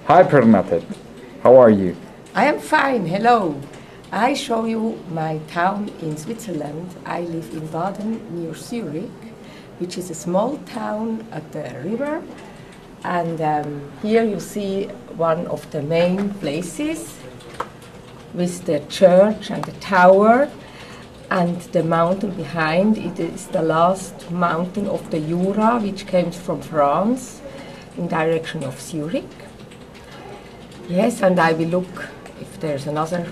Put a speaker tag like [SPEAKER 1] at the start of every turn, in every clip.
[SPEAKER 1] Hi Bernadette, how are you?
[SPEAKER 2] I am fine, hello. I show you my town in Switzerland. I live in Baden near Zurich, which is a small town at the river. And here you see one of the main places with the church and the tower and the mountain behind. It is the last mountain of the Jura, which comes from France in direction of Zurich. Yes, and I will look if there's another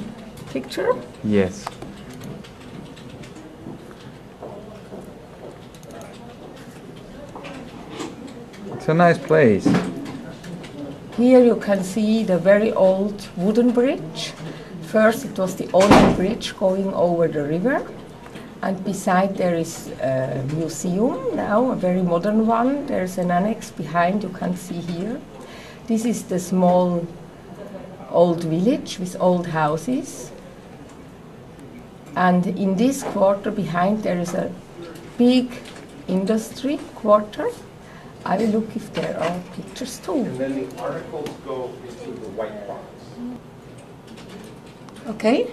[SPEAKER 2] picture.
[SPEAKER 1] Yes. It's a nice place.
[SPEAKER 2] Here you can see the very old wooden bridge. First it was the only bridge going over the river, and beside there is a museum now, a very modern one. There's an annex behind, you can see here. This is the small old village with old houses. And in this quarter behind there is a big industry quarter. I will look if there are pictures too.
[SPEAKER 3] And then the articles go into the white box.
[SPEAKER 2] Okay.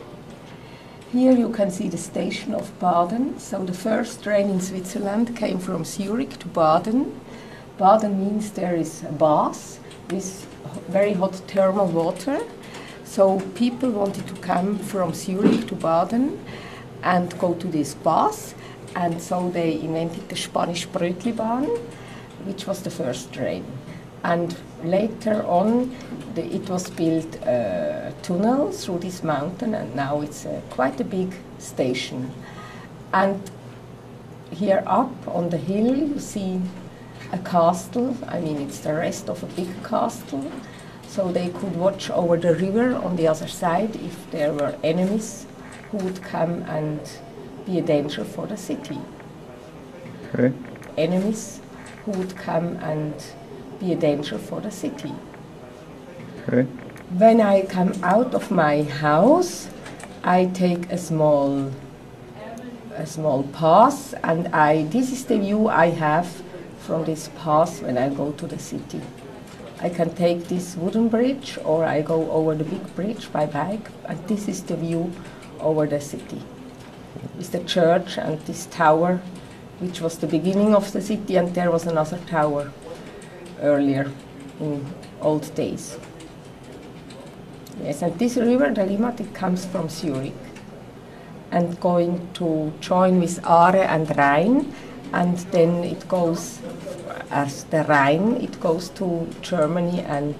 [SPEAKER 2] Here you can see the station of Baden. So the first train in Switzerland came from Zurich to Baden. Baden means there is a bath with very hot thermal water. So people wanted to come from Zurich to Baden and go to this bath. And so they invented the Spanish Brötlibahn, which was the first train. And later on, it was built a tunnel through this mountain, and now it's quite a big station. And here up on the hill, you see a castle. I mean, it's the rest of a big castle. So they could watch over the river on the other side if there were enemies who would come and be a danger for the city.
[SPEAKER 1] Okay.
[SPEAKER 2] Enemies who would come and be a danger for the city.
[SPEAKER 1] Okay.
[SPEAKER 2] When I come out of my house, I take a small path, and this is the view I have from this path when I go to the city. I can take this wooden bridge, or I go over the big bridge by bike, and this is the view over the city. It's the church and this tower, which was the beginning of the city, and there was another tower earlier in old days. Yes, and this river, the Limmat, it comes from Zurich and going to join with Aare and Rhine, and then it goes as the Rhine, it goes to Germany and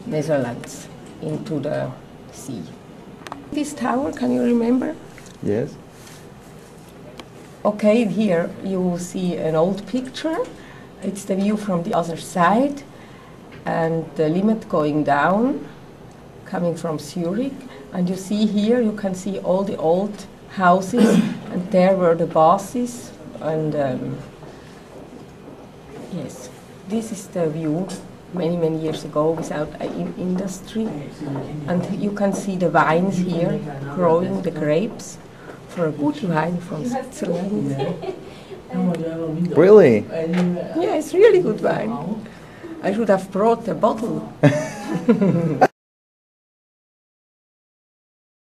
[SPEAKER 2] Netherlands into the sea. This tower, can you remember?
[SPEAKER 1] Yes.
[SPEAKER 2] Okay, here you see an old picture. It's the view from the other side, and the Limmat going down, coming from Zurich. And you see here, you can see all the old houses, and there were the bases. And yes, this is the view many, many years ago without industry. And you can see the vines here growing, the grapes, for a good wine from Switzerland.
[SPEAKER 1] Really?
[SPEAKER 2] Yeah, it's really good wine. I should have brought a bottle.